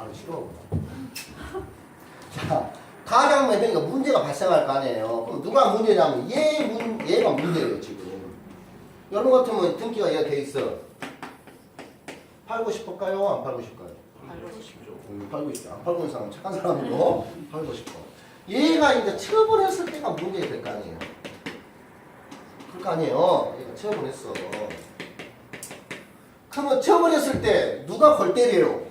나는 싫어. 자, 가장매매니까 문제가 발생할 거 아니에요. 그럼 누가 문제냐면 얘가 문제예요 지금. 여러분 같으면 등기가 얘가 돼 있어. 팔고 싶을까요? 안 팔고 싶을까요? 팔고 싶죠. 팔고 싶죠. 안 팔고 있는 사람은 착한 사람이고 팔고 싶어. 얘가 이제 처분했을 때가 문제가 될 거 아니에요. 그럴 거 아니에요. 얘가 처분했어. 그러면 처분했을 때 누가 골 때려요?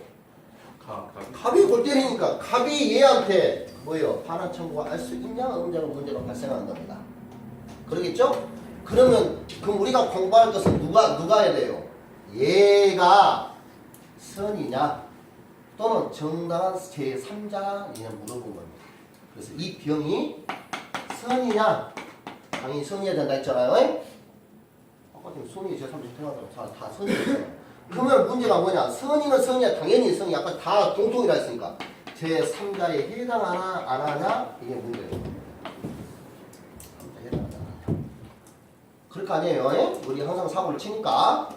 갑이 골 때리니까 갑이 얘한테 뭐예요? 반환 청구가 할 수 있냐 없냐가 문제가 발생하는 겁니다. 그러겠죠? 그러면 그럼 우리가 공부할 것은 누가 해야 돼요? 얘가 선이냐 또는 정당한 제3자이냐 물어본 겁니다. 그래서 이 병이 선이냐 당연히 선이어야 된다 했잖아요. 아까 지금 선이 제3자 태어나서 다 선이었어요. 그러면 문제가 뭐냐? 선이는 선이야. 당연히 선이 아까 다 공통이라 했으니까 제3자에 해당하나 안 하냐? 이게 문제예요. 해당하나 안 하냐. 그럴 거 아니에요. 예? 우리 항상 사고를 치니까.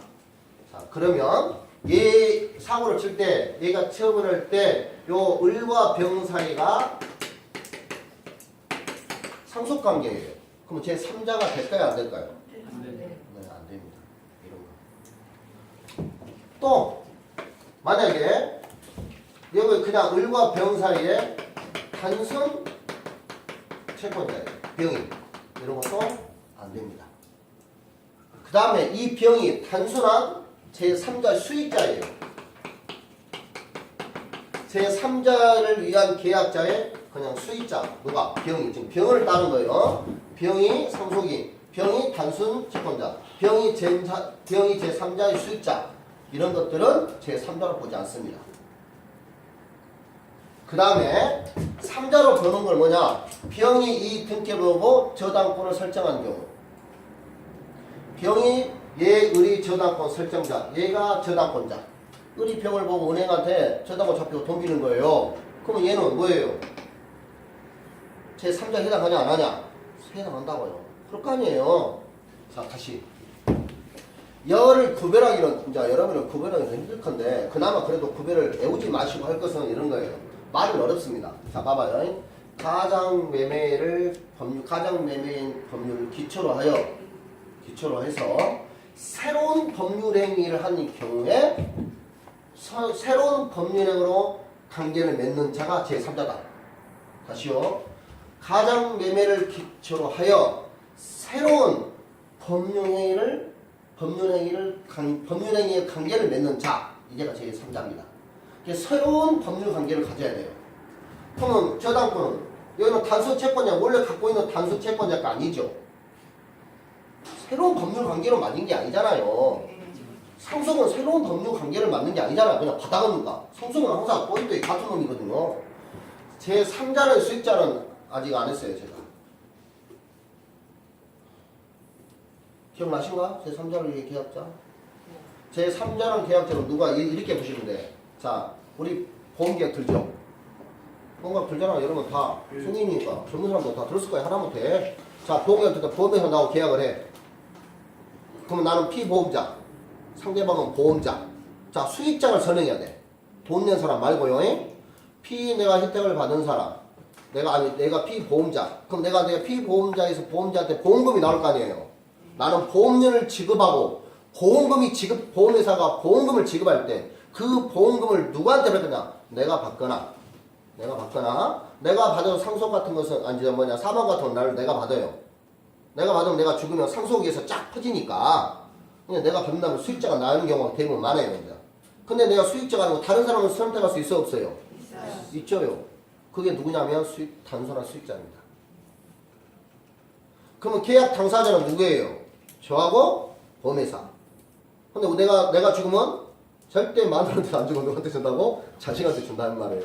자, 그러면 얘 사고를 칠 때 얘가 처분할 때 요 을과 병 사이가 상속관계예요. 그럼 제3자가 될까요? 안 될까요? 네, 안 됩니다. 이런 거. 또 만약에 여기 그냥 을과 병 사이에 단순 채권자예요. 병이 이런 것도 안 됩니다. 그 다음에 이 병이 단순한 제3자 수익자예요. 제3자를 위한 계약자의 그냥 수익자 누가? 병이. 지금 병을 따른 거예요. 병이 상속인, 병이 단순 채권자, 병이 제3자의 수익자 이런 것들은 제3자로 보지 않습니다. 그 다음에 3자로 보는 걸 뭐냐? 병이 이 등기를 보고 저당권을 설정한 경우 병이 을이 저당권 설정자, 얘가 저당권자 을이 병을 보고 은행한테 저당권 잡히고 돈 비는 거예요. 그러면 얘는 뭐예요? 제3자 해당하냐 안 하냐? 해당한다고요. 그럴 거 아니에요. 자, 다시 열을 구별하기는 이제 여러분은 구별하기는 힘들 건데 그나마 그래도 구별을 외우지 마시고 할 것은 이런 거예요. 말은 어렵습니다. 자, 봐봐요. 가장매매인 법률을 기초로 해서 새로운 법률 행위를 하는 경우에 새로운 법률행위로 관계를 맺는 자가 제3자다. 다시요. 가장매매를 기초로 하여 새로운 법률행위에 관계를 맺는 자, 이제가 제3자입니다. 새로운 법률 관계를 가져야 돼요. 그러면 저당권은 여기는 단수 채권자, 원래 갖고 있는 단수 채권자가 아니죠. 새로운 법률 관계로 만든 게 아니잖아요. 상속은 새로운 법률 관계를 만든 게 아니잖아요. 그냥 받아갑니다. 상속은 항상 꼬리또이 같은 놈이거든요. 제3자는 수익자는 아직 안 했어요, 제가. 기억나신가? 제3자를 위해 계약자? 제3자는 계약자로 누가 이렇게 보시면 돼. 자, 우리 보험계약 들죠? 보험계약 들잖아. 여러분 다 승인이니까 전문 사람도 다 들었을 거야. 하나면 돼. 자, 보험계약 들다 보험회사 나오고 계약을 해. 그러면 나는 피보험자, 상대방은 보험자. 자, 수익자를 선정해야 돼. 돈 낸 사람 말고요. 내가 혜택을 받은 사람. 내가 피보험자. 그럼 내가 피보험자에서 보험자한테 보험금이 나올 거 아니에요. 나는 보험료를 지급하고 보험회사가 보험금을 지급할 때 그 보험금을 누구한테 받느냐? 내가 받거나 내가 받은 상속 같은 것은 사망 같은 건 나를 내가 받아요. 내가 받으면 내가 죽으면 상속에서 쫙 퍼지니까 그냥 내가 받는다면 수익자가 나오는 경우가 대부분 많아요. 이제. 근데 내가 수익자가 아니고 다른 사람은 선택할 수 있어 없어요? 있어요. 그게 누구냐면 단순한 수익자입니다. 그러면 계약 당사자는 누구예요? 저하고 보험회사. 근데 내가 죽으면 절대 마누라한테 안 주고 누구한테 준다고? 자식한테 준다는 말이에요.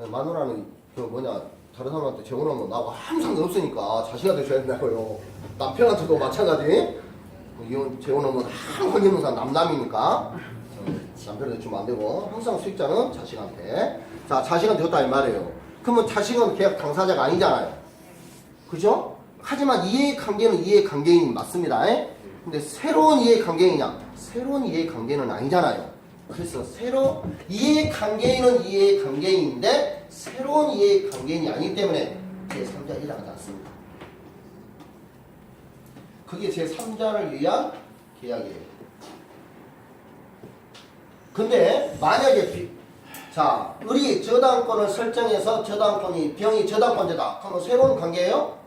마누라는 다른 사람한테 재혼하면 나하고 항상 없으니까 자식한테 줘야 된다고요. 남편한테도 마찬가지. 재혼하면 항상 있는 사람 남이니까 남편한테 주면 안 되고 항상 수익자는 자식한테. 자, 자식한테 줬다 이 말이에요. 그러면 자식은 계약 당사자가 아니잖아요. 그죠? 하지만 이해관계는 이해관계인 맞습니다. 근데 새로운 이해관계이냐? 새로운 이해관계는 아니잖아요. 그래서 이해관계인은 이해관계인인데 새로운 이해관계인이 아니기 때문에 제3자에 해당하지 않습니다. 그게 제3자를 위한 계약이에요. 근데 만약에 자, 을이 저당권을 설정해서 저당권이 병이 저당권자다. 그러면 새로운 관계예요?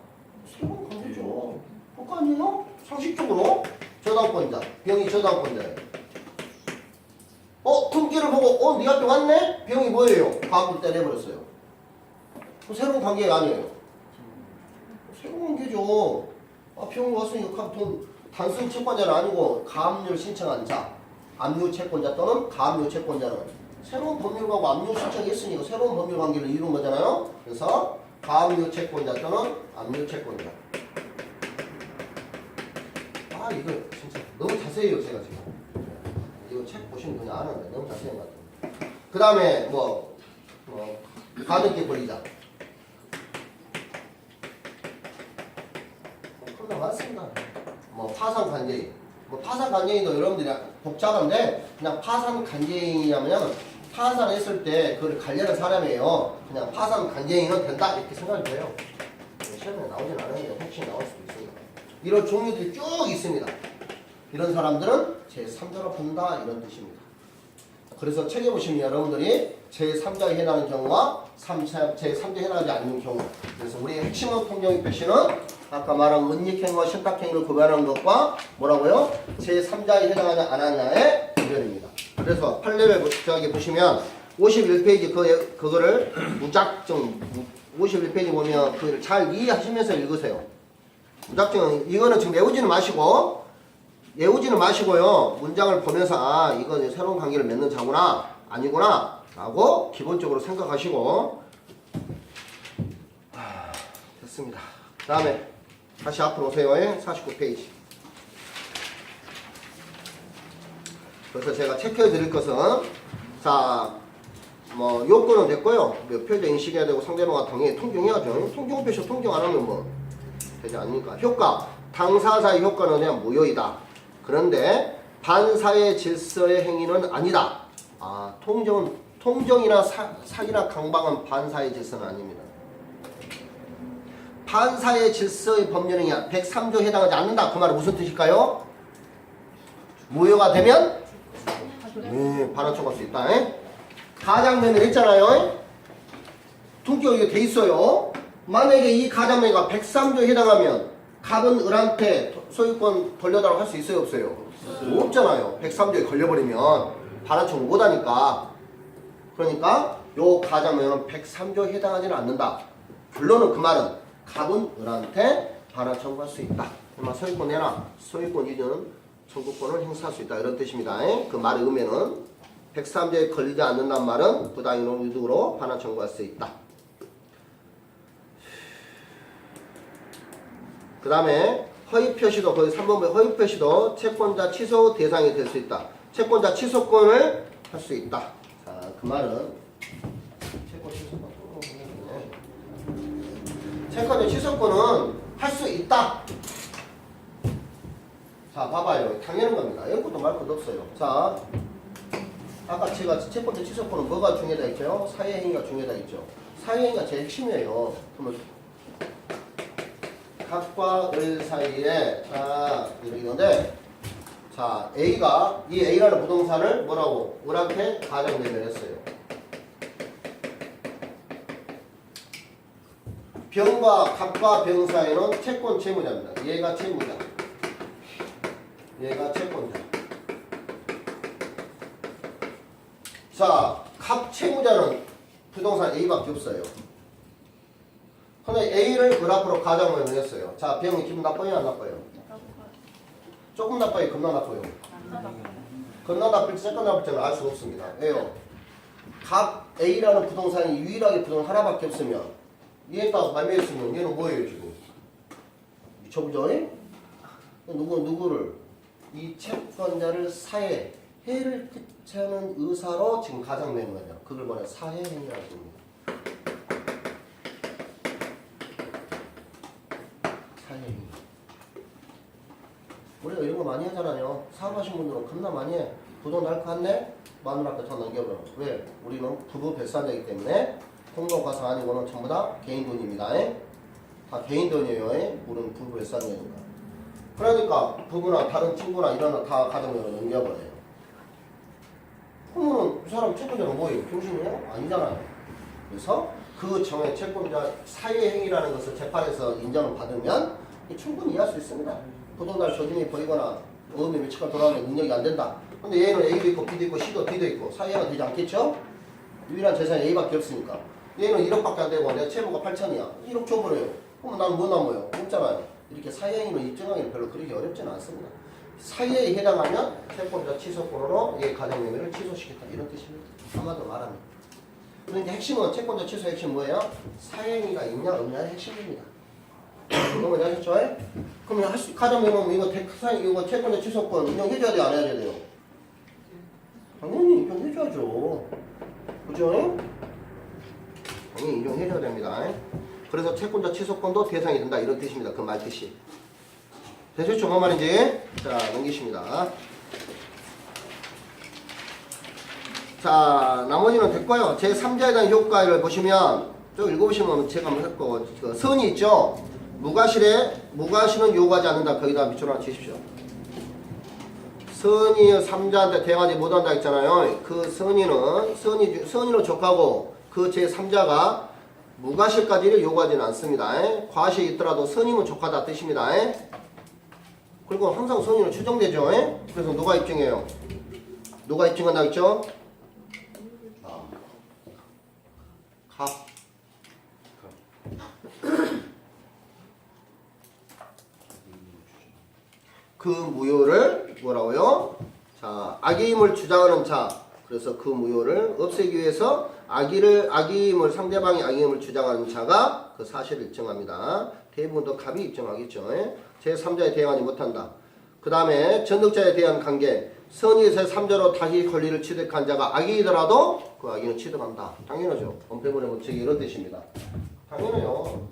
새로운 관계죠. 그거 아니에요? 상식적으로 저당권자, 병이 저당권자예요. 등기를 보고 네 앞에 왔네? 병이 뭐예요? 과학을 때려버렸어요. 새로운 관계가 아니에요. 새로운 관계죠. 병이 왔으니까 단순 채권자는 아니고 가압류 신청한 자, 압류 채권자 또는 가압류 채권자는 새로운 법률하고 압류 신청했으니까 새로운 법률 관계를 이룬 거잖아요. 그래서 가압류 채권자 또는 압류 채권자. 이거 진짜 너무 자세해요. 제가 지금 이거 책 보시면 그냥 아는데 너무 자세한 것 같아요. 그 다음에 가등기 권리자. 그런 거 많습니다. 파산 간제인. 파산 간제인도 여러분들이 복잡한데 그냥 파산 간제인이라면 파산했을 때 그걸 관련한 사람이에요. 그냥 파산 간제인은 된다 이렇게 생각이 돼요. 시험에 나오진 않아요. 혹시 나올 수도 있습니다. 이런 종류들이 쭉 있습니다. 이런 사람들은 제3자로 본다 이런 뜻입니다. 그래서 책에 보시면 여러분들이 제3자에 해당하는 경우와 제3자에 해당하지 않는 경우. 그래서 우리의 핵심은 통정의 표시는 아까 말한 문익행위와 신탁행위를 구별하는 것과 뭐라고요? 제3자에 해당하지 않았냐의 구별입니다. 그래서 8레벨 저기 보시면 51페이지 그거를 무작정 51페이지 보면 그걸 잘 이해하시면서 읽으세요. 무작정 이거는 지금 외우지는 마시고요. 문장을 보면서 이건 새로운 관계를 맺는 자구나 아니구나 라고 기본적으로 생각하시고 됐습니다. 그 다음에 다시 앞으로 오세요. 49페이지. 그래서 제가 체크해 드릴 것은 자 요건은 됐고요. 표제 인식해야 되고 상대방과 동의 통정해야죠. 통정 표시 통정 안 하면 되지 않으니까. 효과 당사자의 효과는 그냥 무효이다. 그런데 반사의 질서의 행위는 아니다. 통정이나 사기나 강박은 반사의 질서는 아닙니다. 반사의 질서의 법률행위야 103조에 해당하지 않는다. 그 말은 무슨 뜻일까요? 무효가 되면 반환 청구할 수 있다. 가장매매를 했잖아요. 통지가 이게 돼 있어요. 만약에 이 가장매매가 103조에 해당하면 갑은 을한테 소유권 돌려달라고 할 수 있어요? 없어요? 없잖아요. 103조에 걸려버리면 반환 청구 못하니까. 그러니까 요 가장매매는 103조에 해당하지는 않는다. 결론은 그 말은 갑은 을한테 반환 청구할 수 있다. 소유권 내놔. 소유권 이전 청구권을 행사할 수 있다. 이런 뜻입니다. 그 말의 의미는 103조에 걸리지 않는다는 말은 부당이론 의도로 반환 청구할 수 있다. 그 다음에 허위표시도 거기 3번부에 허위표시도 채권자 취소 대상이 될 수 있다. 채권자 취소권을 할 수 있다. 자, 그 말은 채권자 취소권은 할 수 있다. 자, 봐봐요. 당연한 겁니다. 이것도 말 것도 없어요. 자, 아까 제가 채권자 취소권은 뭐가 중요하다 했죠? 사회행위가 중요하다 했죠. 사회행위가 제일 핵심이에요. 그러면 갑과 을 사이에 이렇게 있는데 자 A가 이 A라는 부동산을 뭐라고? 을한테 가장매매를 했어요. 병과 갑과 병 사이에는 채권 채무자입니다. 얘가 채무자, 얘가 채권자. 자, 갑 채무자는 부동산 A밖에 없어요. 근데 A를 을 앞으로 가장매매를 했어요. 자, 병이 기분 나빠요? 안 나빠요? 조금 나빠요? 겁나 나빠요? 겁나 나쁠지 조금 나쁠지는 알 수 없습니다. 왜요? 갑 A라는 부동산이 유일하게 부동산 하나밖에 없으면 얘가 매매했으면 얘는 뭐예요 지금? 미쳐보죠? 누구를? 이 채권자를 사해 해를 끼치는 의사로 지금 가장매매하냐. 그걸 말해 사해행위라고 합니다. 우리가 이런 거 많이 하잖아요. 사업하신 분들은 겁나 많이 해. 부도 날 것 같네? 마누라 앞에 다 넘겨버려. 왜? 우리는 부부 별산자이기 때문에 통로가상 아니고는 전부 다 개인 돈입니다. 다 개인 돈이에요. 우리는 부부 별산자니까. 그러니까 부부나 다른 친구나 이런 거 다 가정으로 넘겨버려요. 그러면은 이 사람 채권자는 뭐예요? 병신이에요? 아니잖아요. 그래서 그 정의 채권자 사회행위라는 것을 재판에서 인정을 받으면 충분히 이해할 수 있습니다. 부도날 조짐이 보이거나 어음이 며칠간 돌아오는 능력이 안 된다. 근데 얘는 A도 있고 B도 있고 C도 D도 있고 사회가 되지 않겠죠? 유일한 재산이 A밖에 없으니까. 얘는 1억밖에 안 되고 내 채무가 8천이야. 1억 줘버려요. 그럼 나는 뭐 남아요? 없잖아요. 이렇게 사회행위를 입증하기는 별로 그렇게 어렵지는 않습니다. 사회에 해당하면 채권자 취소권으로 얘 가정명의를 취소시켰다. 이런 뜻입니다. 한마디로 말하면. 그러니까 핵심은 채권자 취소의 핵심 뭐예요? 사회행위가 있냐 없냐의 핵심입니다. 그러면 아셨죠? 그러면 가정명의 이거 이거 채권자 취소권 인정해줘야 돼요? 안 해야 돼요? 당연히 인정해줘야죠. 그죠? 당연히 인정해줘야 됩니다. 그래서 채권자 취소권도 대상이 된다. 이런 뜻입니다. 그 말뜻이. 되셨죠? 뭔 말인지? 자, 넘기십니다. 자, 나머지는 됐고요. 제3자에 대한 효과를 보시면 쭉 읽어보시면 제가 한번 했고 그 선이 있죠? 무과실은 요구하지 않는다. 거기다 밑줄 하나 치십시오. 선이 3자한테 대응하지 못한다 했잖아요. 그 선의로 족하고 그 제3자가 무과실까지를 요구하지는 않습니다. 과실이 있더라도 선임은 족하다 뜻입니다. 그리고 항상 선의는 추정되죠. 그래서 누가 입증해요? 누가 입증한다 했죠? 갑. 그 무효를 뭐라고요? 자, 악의임을 주장하는 자. 그래서 그 무효를 없애기 위해서 악의임을 상대방이 악의임을 주장하는 자가 그 사실을 입증합니다. 대부분도 갑이 입증하겠죠. 제3자에 대응하지 못한다. 그 다음에 전득자에 대한 관계. 선의 제3자로 다시 권리를 취득한 자가 악의이더라도 그 악의는 취득한다. 당연하죠. 원패문의 법칙이 이런 뜻입니다. 당연해요.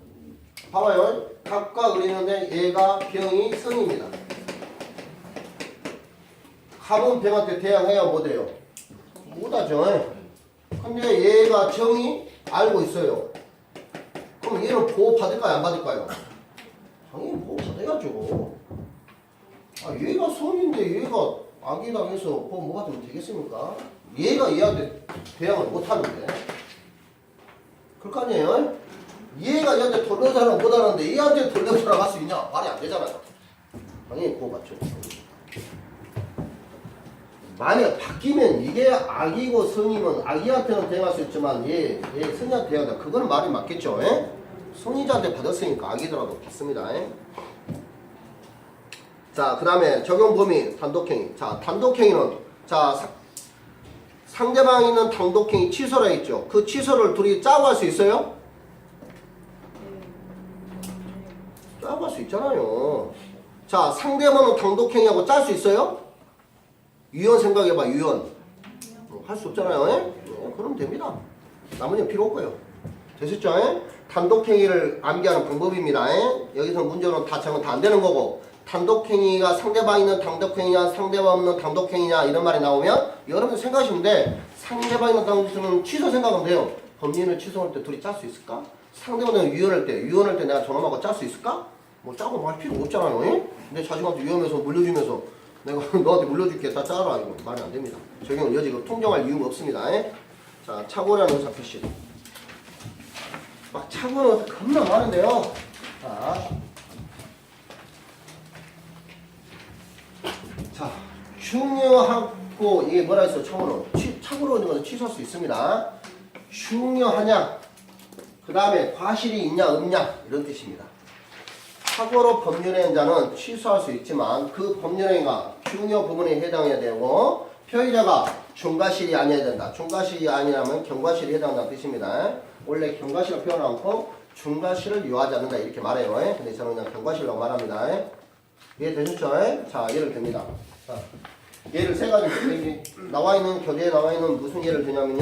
봐봐요. 갑과 을이는데 얘가 병이 선입니다. 갑은 병한테 대항해요? 못해요? 못하죠. 근데 얘가 정이 알고 있어요. 그럼 얘는 보호받을까요? 안 받을까요? 당연히 보호받아야죠. 얘가 선인데 얘가 악의당해서 보호받으면 되겠습니까? 얘가 얘한테 대항을 못하는데. 그럴 거 아니에요? 얘가 얘한테 돌려서라 못하는데 얘한테 돌려서라 할 수 있냐? 말이 안 되잖아요. 당연히 보호받죠. 만약 바뀌면 이게 악이고 선이면 악이한테는 대응할 수 있지만 얘 선이한테 대응한다. 그거는 말이 맞겠죠. 선이자한테 받았으니까 악이더라도 받습니다. 자, 그 다음에 적용 범위 단독행위. 자, 단독행위는 자 상대방이 있는 단독행위 취소라 했죠. 그 취소를 둘이 짜고 할 수 있어요? 짜고 할 수 있잖아요. 자, 상대방은 단독행위하고 짤 수 있어요? 유연 생각해봐. 유연 할 수 없잖아요. 그럼 됩니다. 나머지는 필요 없고요. 되셨죠? 단독행위를 암기하는 방법입니다. 여기서 문제는 다 정은 다 안 되는 거고, 단독행위가 상대방 있는 단독행위냐 상대방 없는 단독행위냐 이런 말이 나오면 여러분들 생각하시면 돼. 상대방 있는 단독행위는 취소 생각하면 돼요. 범인을 취소할 때 둘이 짤 수 있을까? 상대방은 유연할 때 내가 저놈하고 짤 수 있을까? 뭐 짜고 할 필요 없잖아요. 내 자식한테 위험해서 물려주면서 내가 너한테 물려줄게 다 짜라. 이거 말이 안 됩니다. 적용 여지가 통정할 이유가 없습니다. 자, 착오라는 의사 표시. 막 착오는 겁나 많은데요. 자, 중요하고 이게 뭐라 했어? 착오는 착오로 있는 것은 취소할 수 있습니다. 중요하냐? 그 다음에 과실이 있냐 없냐 이런 뜻입니다. 착오로 법률행위한 자는 취소할 수 있지만 그 법률행위가 중요 부분에 해당해야 되고 피의자가 중과실이 아니어야 된다. 중과실이 아니라면 경과실이 해당한다는 뜻입니다. 원래 경과실을 표현 않고 중과실을 요하지 않는다 이렇게 말해요. 근데 저는 그냥 경과실이라고 말합니다. 이해되셨죠? 자, 예를 듭니다. 자, 예를 세 가지 여기 나와있는 교재에 나와있는 무슨 예를 드냐면요.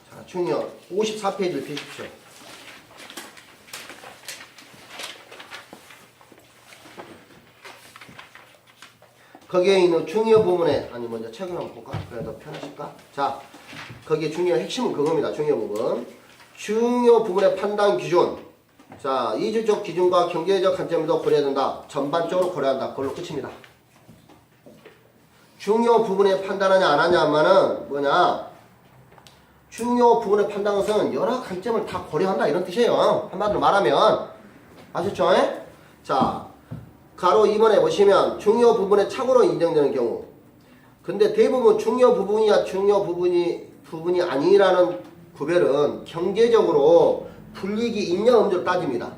자, 중요 54페이지를 펴십시오. 거기에 있는 중요 부분에 아니 먼저 책을 한번 볼까? 그래 더 편하실까? 자, 거기에 중요 핵심은 그겁니다. 중요 부분. 중요 부분의 판단 기준. 자, 이주적 기준과 경제적 관점도 고려해야 된다. 전반적으로 고려한다. 그걸로 끝입니다. 중요 부분에 판단하냐 안 하냐 하면은 뭐냐? 중요 부분의 판단은 여러 관점을 다 고려한다 이런 뜻이에요. 한마디로 말하면 아셨죠? 자, 가로 2번에 보시면 중요 부분의 착오로 인정되는 경우. 근데 대부분 중요 부분이야 중요 부분이 아니라는 구별은 경제적으로 불이익이 있냐 없냐로 따집니다.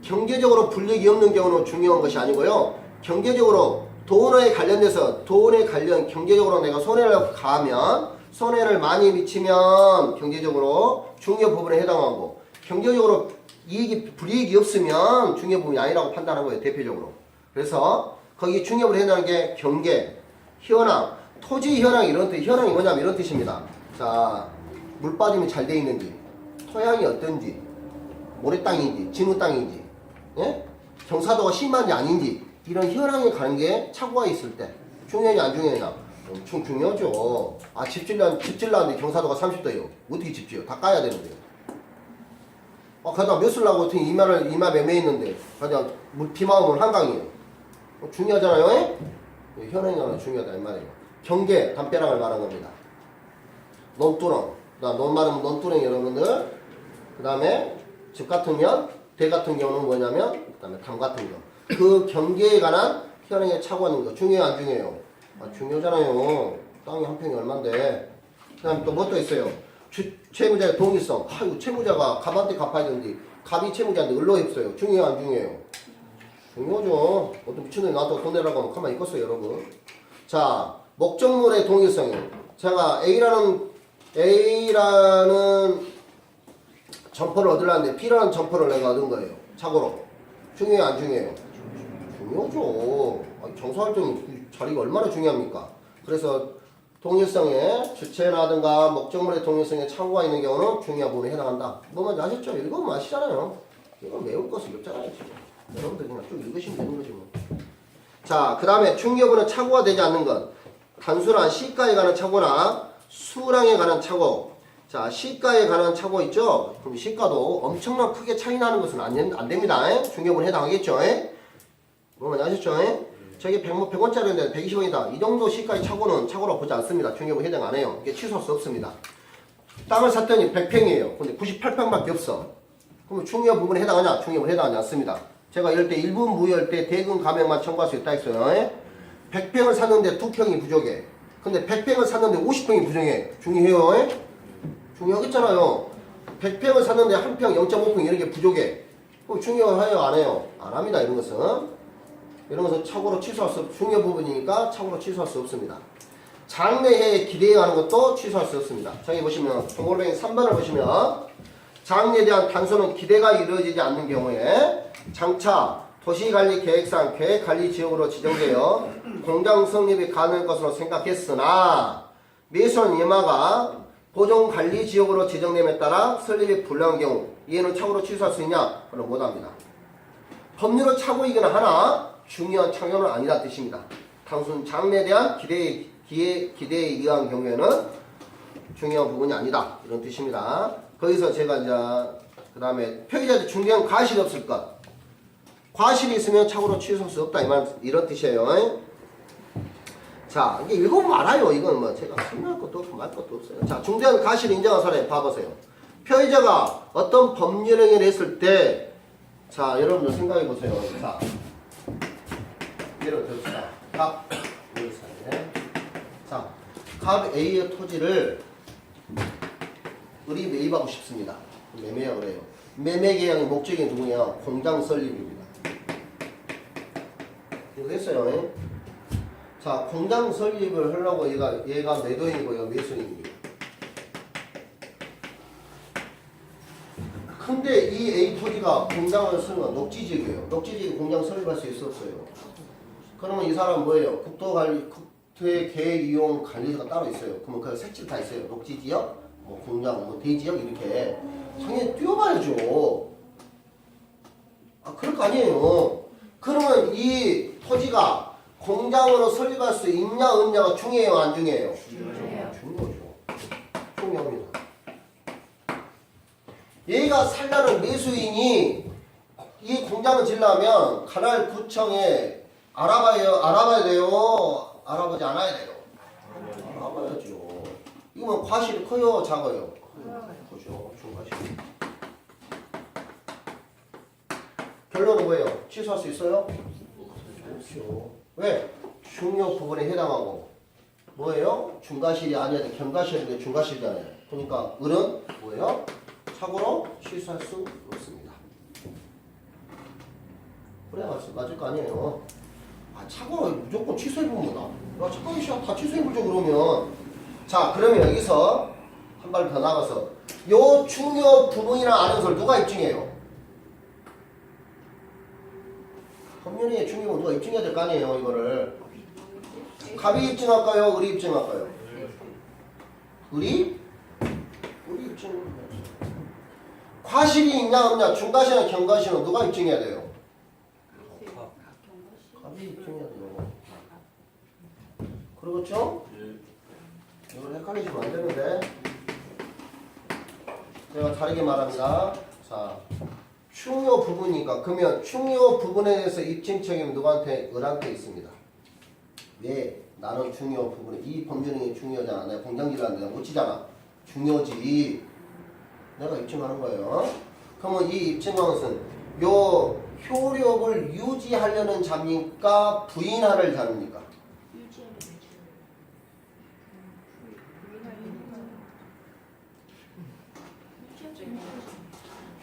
경제적으로 불이익이 없는 경우는 중요한 것이 아니고요. 경제적으로 돈에 관련돼서 돈에 관련 경제적으로 내가 손해를 가하면 손해를 많이 미치면 경제적으로 중요 부분에 해당하고 경제적으로 불이익이 없으면 중요 부분이 아니라고 판단한 거예요. 대표적으로. 그래서 거기 중요 부분에 해당하는 게 경계, 현황, 토지 현황 이런 뜻. 현황이 뭐냐면 이런 뜻입니다. 자, 물 빠짐이 잘 돼 있는지, 토양이 어떤지, 모래땅인지, 진우땅인지, 예? 경사도가 심한지 아닌지 이런 현황에 가는 게 착오가 있을 때 중요하냐 안 중요하냐 엄청 중요하죠. 아, 집 질라는데 경사도가 30도예요. 어떻게 집 지어? 다 까야 되는데요. 가다 몇 쓸라고 어떻게 이마 매매했는데 가다 비 맞으면 한강이에요. 중요하잖아요. 예? 현황이 중요하다 이 말이에요. 경계, 담벼락을 말하는 겁니다. 논두렁, 논 말하면 논두렁 여러분들. 그 다음에 집 같으면 대 같은 경우는 뭐냐면 그 다음에 담 같은 거. 그 경계에 관한 현황에 착오하는 거 중요해요 안 중요해요? 중요하잖아요. 땅이 한 평이 얼만데. 그 다음에 또 뭐 또 있어요? 채무자의 동일성. 아이고 채무자가 갑한테 갚아야 되는데 갑이 채무자한테 을로 했어요. 중요해요 안 중요해요? 중요하죠. 어떤 미친놈이 나한테 돈 내라고 하면 가만히 있겠어요 여러분. 자, 목적물의 동일성이에요. 제가 A라는 점포를 얻으려는데 B라는 점포를 내가 얻은 거예요. 착오로. 중요해요 안 중요해요? 중요하죠. 정사활동 자리가 얼마나 중요합니까? 그래서 동일성에 주체라든가 목적물의 동일성에 착오가 있는 경우는 중요한 부분에 해당한다. 뭐 먼저 아셨죠? 읽으면 아시잖아요. 이건 외울 것을 없잖아요 지금. 여러분들 그냥 쭉 읽으시면 되는 거지 뭐. 자, 그 다음에 중요부는 착오가 되지 않는 것. 단순한 시가에 관한 착오나 수량에 관한 착오. 자, 시가에 관한 착오 있죠? 그럼 시가도 엄청나게 크게 차이 나는 것은 안 됩니다. 중요부는 해당하겠죠? 뭐 아셨죠? 저게 100원짜리인데 120원이다. 이 정도 시가의 착오라고 보지 않습니다. 중요부 해당 안 해요. 이게 취소할 수 없습니다. 땅을 샀더니 100평이에요. 근데 98평밖에 없어. 그럼 중요 부분에 해당하냐? 중요부에 해당하지 않습니다. 제가 이럴 때 일부 무효일 때 대금 감액만 청구할 수 있다 했어요. 100평을 샀는데 2평이 부족해. 근데 100평을 샀는데 50평이 부족해. 중요해요. 중요하겠잖아요. 100평을 샀는데 한 평 0.5평 이런 게 부족해. 그럼 중요해요 안 해요? 안 합니다. 이런 것은 착오로 취소할 수 중요 부분이니까 착오로 취소할 수 없습니다. 장래에 기대하는 것도 취소할 수 없습니다. 저기 보시면 동그라미 3번을 보시면 장래에 대한 단순한 기대가 이루어지지 않는 경우에 장차 도시관리계획상 계획관리지역으로 지정되어 공장 성립이 가능할 것으로 생각했으나 매수한 예마가 보존관리지역으로 지정됨에 따라 설립이 불가한 경우 이에는 착오로 취소할 수 있냐? 그럼 못합니다. 법률은 착오이거나 하나 중요한 착오는 아니다 뜻입니다. 단순 장래에 대한 기대에 의한 경우에는 중요한 부분이 아니다 이런 뜻입니다. 거기서 제가 이제 그 다음에 표기자한테 중요한 과실이 없을 것. 과실이 있으면 착오로 취소할 수 없다 이런 뜻이에요. 자, 이게 읽으면 알아요. 이건 뭐 제가 설명할 것도 없고 말 것도 없어요. 자, 중대한 과실을 인정한 사례 봐보세요. 표의자가 어떤 법률 행위를 했을 때, 자, 여러분들 생각해 보세요. 자, 예를 들읍시다. 갑, 자, 갑 A의 토지를 을이 매입하고 싶습니다. 매매야 그래요. 매매 계약의 목적이 누구냐? 공장 설립입니다. 이거 됐어요. 자, 공장 설립을 하려고 얘가 매도인이고요. 매수인입니다. 근데 이 A 토지가 공장을 쓰면 녹지지역이에요. 녹지지역에 공장 설립할 수 있었어요. 그러면 이 사람은 뭐예요? 국토의 계획 이용 관리소가 따로 있어요. 그러면 그 색칠 다 있어요. 녹지지역, 뭐 공장, 뭐 대지역 이렇게 상에 띄워봐야죠. 아, 그럴 거 아니에요. 그러면 이 토지가 공장으로 설립할 수 있냐 없냐가 중요해요 안 중요해요? 중요해요. 중요하죠. 중요합니다. 얘가 살려는 매수인이 이 공장을 지려면 관할 구청에 알아봐야 돼요? 알아보지 않아야 돼요? 알아봐야죠. 이거는 과실이 커요 작아요? 그죠. 중과실. 결론은 뭐예요? 취소할 수 있어요? 없죠. 왜? 중요 부분에 해당하고 뭐예요? 중과실이 아니야 경과실인데 중과실이잖아요. 그러니까 을은 뭐예요? 착오로 취소할 수 없습니다. 그래 맞을 거 아니에요. 아 착오로 무조건 취소해봅니다. 야 착각이 시작 다 취소해보죠 그러면. 자 그러면 여기서 한 발 더 나가서 요 중요 부분이랑 아는 것을 누가 입증해요? 법률의 중요 누가 입증해야 될 거 아니에요 이거를. 갑이 입증할까요? 을이 입증할까요? 을이 입증. 과실이 있냐 없냐 중과실이나 경과실은 누가 입증해야 돼요? 갑이 입증해야 돼요. 그렇죠? 이걸 헷갈리시면 안 되는데 제가 다르게 말합니다. 자 중요 부분이니까 그러면 중요 부분에 대해서 입증 책임은 누구한테? 을한테 있습니다. 왜? 나는 중요 부분에 이 법률이 중요하잖아. 내가 공장지를 하는데 못 치잖아. 중요지. 내가 입증하는 거예요. 그러면 이 입증한 것은 요 효력을 유지하려는 잡니까? 부인하를 잡니까?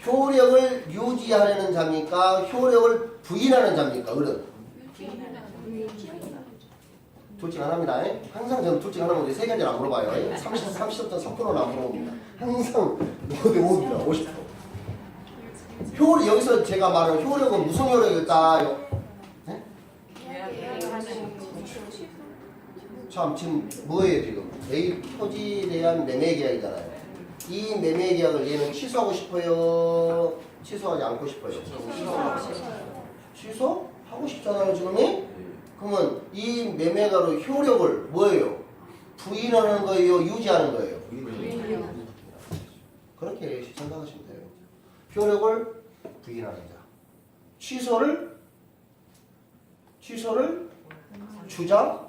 효력을 유지하려는 잡니까? 효력을 부인하는 잡니까? 을은? 둘중 하나입니다. 항상 저는 둘중 하나면 세 가지를 안 물어봐요. 30.3%는 안 물어봅니다. 항상 5대5입니다. 50%. 효력, 여기서 제가 말하는 효력은 무슨 효력일까요? 네? 참 지금 뭐예요 지금? A 토지에 대한 매매 계약이잖아요. 이 매매 계약을 얘는 취소하고 싶어요? 취소하지 않고 싶어요? 취소하고 싶잖아요 지금이? 그러면 이 매매가로 효력을 뭐예요? 부인하는 거예요? 유지하는 거예요? 그렇게 생각하시면 돼요. 효력을 부인하는 자. 취소를 주장하는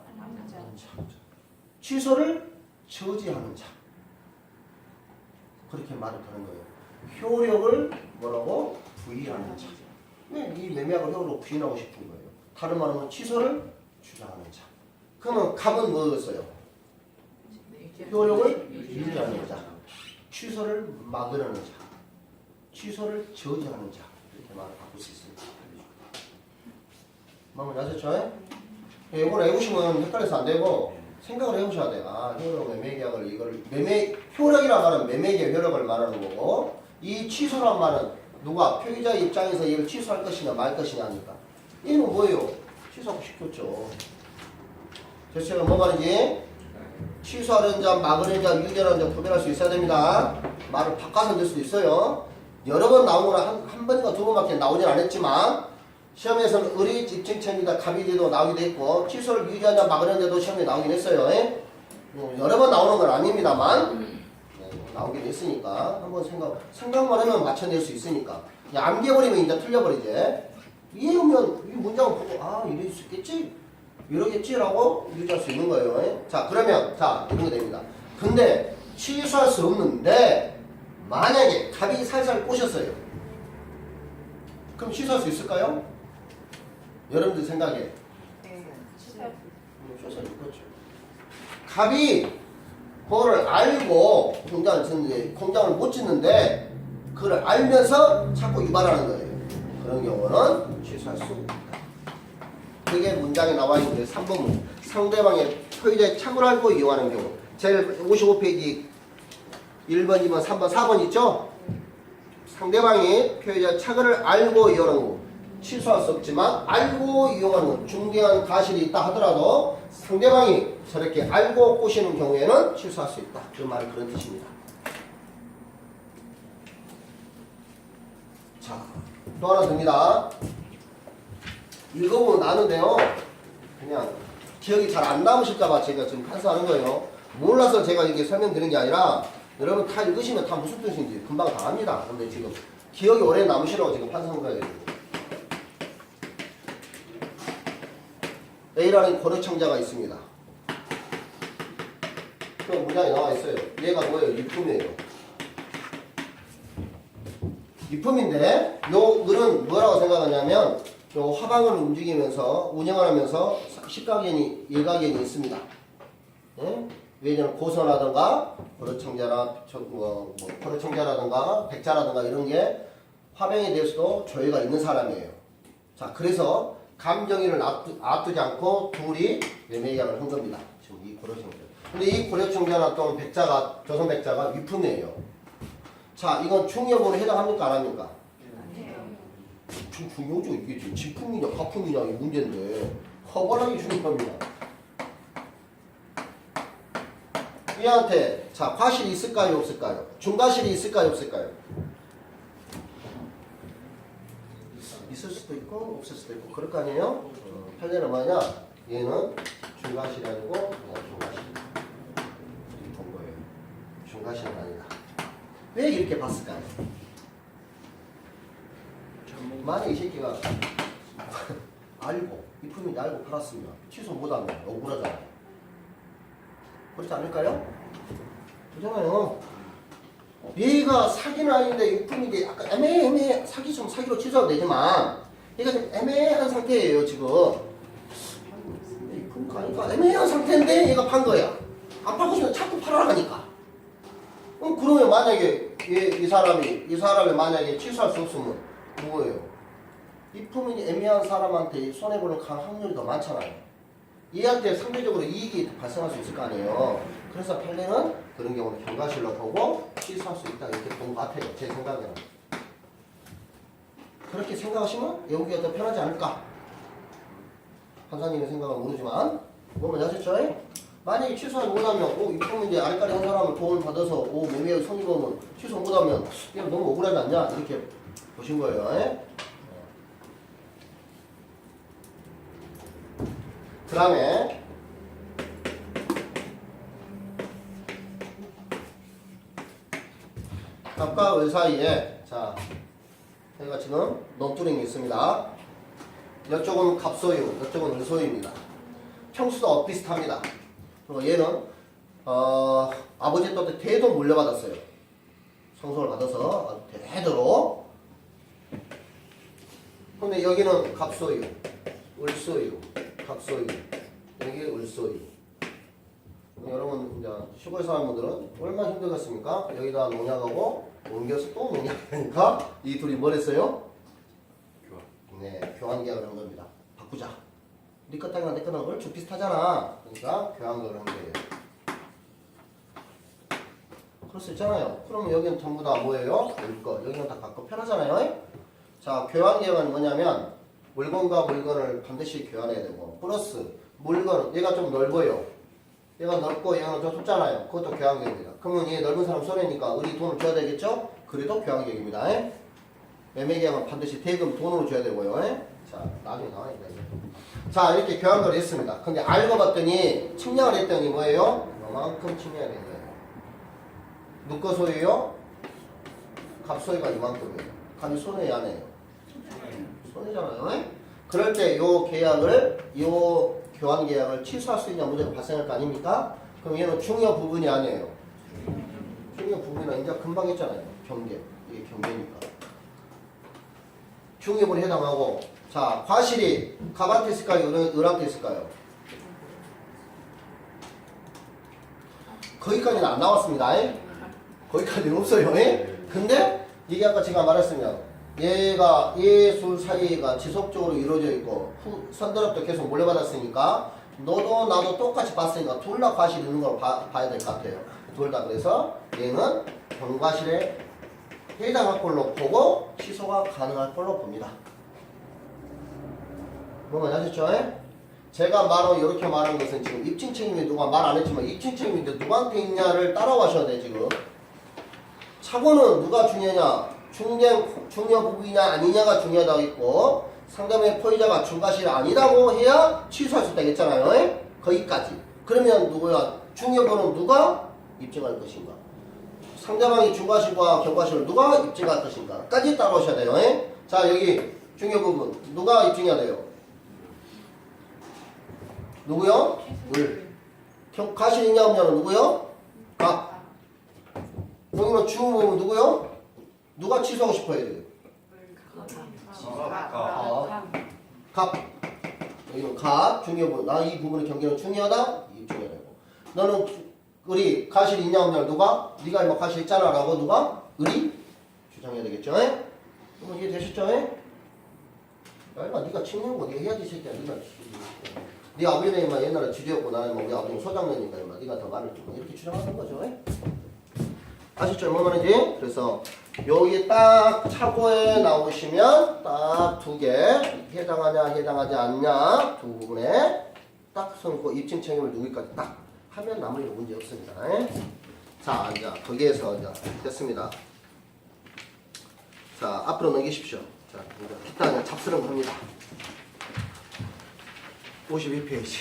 자. 취소를 저지하는 자. 그렇게 말을 하는 거예요. 효력을 뭐라고? 부인하는 자. 네, 이 매매학을 효력으로 부인하고 싶은 거예요. 다른 말로 취소를 주장하는 자. 그러면 갑은 뭐였어요? 효력을 유지하는 자. 취소를 막으려는 자. 취소를 저지하는 자. 이렇게 말을 바꿀 수 있습니다. 마음을 아셨죠? 이걸 외우시면 헷갈려서 안 되고 생각을 해보셔야 돼요. 아, 효력 매매계약을 이걸 효력이란 말은 매매계약 효력을 말하는 거고 이 취소란 말은 누가 표기자 입장에서 이걸 취소할 것이냐 말 것이냐 하니까 얘는 뭐예요? 취소하고 싶겠죠. 그래서 제가 뭐 말인지 취소하는 자, 막으는 자, 유죄하는 자 구별할 수 있어야 됩니다. 말을 바꿔서 넣을 수도 있어요. 여러 번 나오거나 한 번인가 두 번밖에 나오진 않았지만 시험에서는 을이 입증처입니다. 갑이 돼도 나오기도 했고 취소를 유지하냐 막으는 자도 시험에 나오긴 했어요. 여러 번 나오는 건 아닙니다만 나오긴 했으니까 한번 생각만 하면 맞춰낼 수 있으니까 암기해버리면 이제 틀려버리지. 이해하면 이 문장을 보고 아 이럴 수 있겠지? 이러겠지라고 유지할 수 있는 거예요. 자 그러면 이렇게 됩니다. 근데 취소할 수 없는데 만약에 갑이 살살 꼬셨어요. 그럼 취소할 수 있을까요? 여러분들 생각에 취소할 수 있겠죠. 갑이 그거를 알고 공장을 짓는데 공장을 못 짓는데 그걸 알면서 자꾸 유발하는 거예요. 그런 경우는 취소할 수 있다. 그게 문장에 나와 있는데 3번 상대방의 표의자의 착오를 알고 이용하는 경우 제일 55페이지 1번, 2번, 3번, 4번 있죠? 상대방이 표의자의 착오를 알고 이용하는 경우 취소할 수 없지만 알고 이용하는 중대한 가실이 있다 하더라도 상대방이 저렇게 알고 꼬시는 경우에는 취소할 수 있다. 그 말은 그런 뜻입니다. 자, 또 하나 듭니다. 읽어보면 아는데요. 그냥 기억이 잘 안 남으실까봐 제가 지금 판사하는 거예요. 몰라서 제가 이게 설명드리는 게 아니라 여러분 다 읽으시면 다 무슨 뜻인지 금방 다 압니다. 근데 지금 기억이 오래 남으시라고 지금 판사하는 거예요. A라는 고려청자가 있습니다. 그 문장에 나와 있어요. 얘가 뭐예요? 유품이에요. 유품인데 요 글은 뭐라고 생각하냐면 요 화방을 움직이면서 운영을 하면서 식가견이 일가견이 있습니다. 예? 왜냐면 고서라든가 고려청자라든가 백자라든가 이런 게 화병에 대해서도 조예가 있는 사람이에요. 자, 그래서 감정이를 놔두지 않고 둘이 매매계약을 한 겁니다. 지금 이 고려청자. 근데 이 고려청자나 또는 백자가 조선 백자가 위품이에요. 자, 이건 중요본에 해당합니까 안 합니까? 중요죠. 이게 지금 진품이냐 가품이냐 이 문제인데 허벌하게 중요합니다. 얘한테 자 과실이 있을까요 없을까요? 중과실이 있을까요 없을까요? 있을 수도 있고 없을 수도 있고 그럴 거 아니에요? 판례는 뭐냐? 얘는 중과실이 아니고 그냥 중과실 이렇게 본 거예요. 중과실은 아니다. 왜 이렇게 봤을까요? 만약에 이 새끼가 알고 이품인지 알고 팔았으면 취소 못하면 억울하잖아요. 그렇지 않을까요? 그렇잖아요. 얘가 사기는 아닌데 유품인데 약간 애매해. 사기처럼 사기로 취소하면 되지만 얘가 좀 애매한 상태예요 지금. 유품 가니까 애매한 상태인데 얘가 판 거야. 안 팔고 싶으면 자꾸 팔아라 하니까. 그러면 만약에 이 사람이 만약에 취소할 수 없으면 뭐예요? 이품이 애매한 사람한테 손해보는 확률이 더 많잖아요. 얘한테 상대적으로 이익이 발생할 수 있을 거 아니에요. 그래서 판례는 그런 경우는 경과실로 보고 취소할 수 있다 이렇게 본 것 같아요. 제 생각에는. 그렇게 생각하시면 외우기가 더 편하지 않을까? 판사님의 생각은 모르지만 뭐만 아셨죠? 만약에 취소를 못하면 이품이 이제 아래까지 한 사람을 도움을 받아서 매매의 손익 보면 취소 못하면 이거 너무 억울하지 않냐? 이렇게 보신 거예요. 그 다음에 갑과 을 사이에 자 여기가 지금 넌뚜링이 있습니다. 이쪽은 갑소유, 이쪽은 을소유입니다. 평수도 엇비슷합니다. 그리고 얘는 아버지 또 대도 물려받았어요. 성속을 받아서 대대로. 근데 여기는 갑소유, 을소유, 갑소유, 여기 을소유. 여러분 이제 시골 사람들은 얼마나 힘들겠습니까? 여기다 농약하고 옮겨서 또 농약하니까 이 둘이 뭘 했어요? 네, 교환 계약을 한 겁니다. 바꾸자. 네 것 땅이랑 내 거랑 얼추 비슷하잖아. 그러니까 교환 계약을 한 거예요. 그럴 수 있잖아요. 그러면 여기는 전부 다 뭐예요? 울 거. 여기는 다 갖고 편하잖아요. 자, 교환 계약은 뭐냐면 물건과 물건을 반드시 교환해야 되고 플러스 물건 얘가 좀 넓어요. 얘가 넓고 얘가 좀 좁잖아요. 그것도 교환 계약입니다. 그러면 얘 넓은 사람 손해니까 우리 돈을 줘야 되겠죠? 그래도 교환 계약입니다. 매매 계약은 반드시 대금 돈으로 줘야 되고요. 자, 나중에 나와있다. 자, 이렇게 교환을 했습니다. 근데 알고 봤더니 측량을 했더니 뭐예요? 이만큼 측량이 된 거예요. 누꺼 소유요? 갑소유가 이만큼이에요. 갑이 손해야 안 해요? 손해잖아요. 그럴 때 요 계약을 요 교환 계약을 취소할 수 있냐 문제가 발생할 거 아닙니까? 그럼 얘는 중요 부분이 아니에요. 중요 부분은 이제 금방 했잖아요. 경계. 이게 경계니까. 중요부에 해당하고 자 과실이 갑한테 있을까요? 을한테 있을까요? 거기까지는 안 나왔습니다. 거기까지는 없어요. 근데 이게 아까 제가 말했으면 얘가 얘 둘 사이가 지속적으로 이루어져 있고 선들업도 계속 물려받았으니까 너도 나도 똑같이 봤으니까 둘 다 과실이 있는 걸 봐야 될 것 같아요. 둘 다. 그래서 얘는 경과실에 해당할 걸로 보고 취소가 가능할 걸로 봅니다. 뭔가 아셨죠? 제가 이렇게 말한 것은 지금 입증 책임이 누가 말 안 했지만 입증 책임이 누구한테 있냐를 따라와셔야 돼. 지금 착오는 누가 중요하냐 중요 부분이냐 아니냐가 중요하다고 있고 상대방의 포의자가 중과실이 아니라고 해야 취소할 수 있다 했잖아요. 거기까지. 그러면 누구야? 중요번은 누가 입증할 것인가? 상대방이 중과실과 경과실을 누가 입증할 것인가? 까지 따라오셔야 돼요. 자, 여기 중요 부분 누가 입증해야 돼요? 누구요? 을. 과실 있냐 없냐는 누구요? 가. 여기는 중요 부분 누구요? 누가 취소하고 싶어야 돼요? 갑. 여기는 갑, 중요부분. 나 이 부분의 경계는 중요하다? 입증해야 되고. 너는 우리 가실 있냐 없냐 누가? 네가 뭐 가실 있잖아 라고 누가? 을이 주장해야 되겠죠? 그럼 이해되셨죠? 야, 네가 친구고 네가 해야지 새끼야. 네 아버지는 막 옛날에 지리였고 나는 뭐 우리 아버지는 소장년이니까 네가 더 말을 좀 이렇게 주장하는 거죠. 아시죠? 뭐 말인지? 그래서 여기 딱 차고에 나오시면 딱 두 개 해당하냐 해당하지 않냐 두 부분에 딱 선고 입증 책임을 누구까지 딱 하면 나머지는 문제 없습니다. 자, 이제 거기에서 이제 됐습니다. 자, 앞으로 넘기십시오. 자, 이제 기타 그냥 잡스러운 겁니다. 52페이지.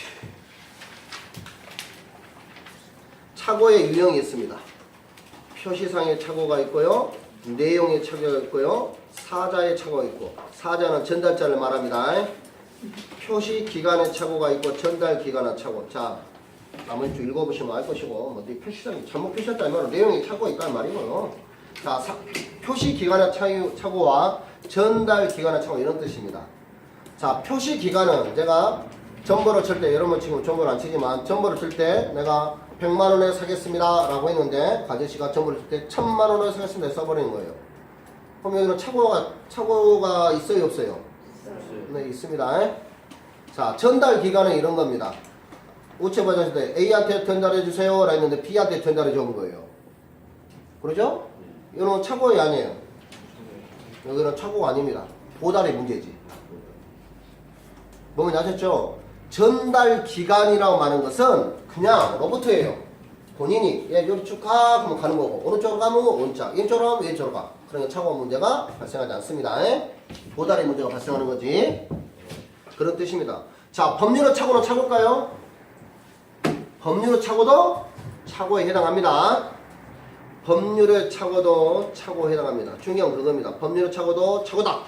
착오의 유형이 있습니다. 표시상의 착오가 있고요. 내용의 착오가 있고요. 사자의 착오가 있고, 사자는 전달자를 말합니다. 표시 기간의 착오가 있고 전달 기간의 착오. 자, 나머지 쭉 읽어보시면 알 것이고, 뭐 표시상이 잘못 표시했다면 내용이 착오가 있다는 말이고요. 자, 표시 기간의 착오와 전달 기간의 착오 이런 뜻입니다. 자, 표시 기간은 제가 전보를 칠 때, 여러분 지금 전보를 안 치지만 전보를 칠 때 내가 100만원에 사겠습니다 라고 했는데 가제씨가 전보를 칠 때 1000만원에 사겠습니다 써버리는 거예요. 그럼 여기는 착오가 있어요 없어요? 네, 있습니다. 자, 전달 기간은 이런 겁니다. 우체 버전일 때 A한테 전달해 주세요 라 했는데 B한테 전달해 준 거예요. 그러죠? 이거는 착오이 아니에요. 여기는 착오가 아닙니다. 보달의 문제지. 뭔지 아셨죠? 전달 기간이라고 하는 것은 그냥 로봇이에요. 본인이 여기 쭉 가 하면 가는 거고 오른쪽으로 가면 오른쪽, 왼쪽으로 가면 왼쪽으로 가. 그러니까 착오 문제가 발생하지 않습니다. 보달의 문제가 발생하는 거지. 그런 뜻입니다. 자, 법률의 착오는 착오일까요? 법률의 착오도 착오에 해당합니다. 법률의 착오도 착오에 해당합니다. 중요한 그겁니다. 법률의 착오도 착오다.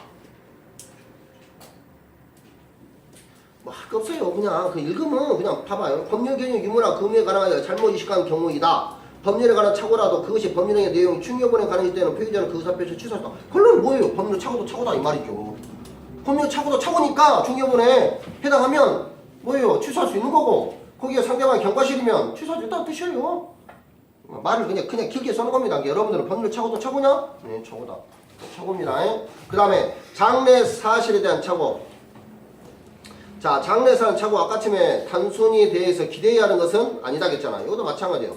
뭐 할 거 없어요. 그냥 그 읽으면 그냥 봐봐요. 법률 개념 유무나 금유에 관하여 잘못 이식한 경우이다. 법률에 관한 착오라도 그것이 법률의 내용이 충격원에 관한 때는 표의자는 그 의사표시를 취소했다. 그러면 뭐예요? 법률 착오도 착오다 이 말이죠. 법률 착오도 착오니까 충격원에 해당하면 뭐예요? 취소할 수 있는 거고 거기에 상대방이 경과실이면 취소할 수 있다는 뜻이에요. 말을 그냥 길게 써는 겁니다. 여러분들은 법률 착오도 착오냐? 네, 착오다. 착오입니다. 그 다음에 장래 사실에 대한 착오. 자, 장래사는 착오 아까쯤에 단순히 대해서 기대해야 하는 것은 아니다 했잖아요. 이것도 마찬가지예요.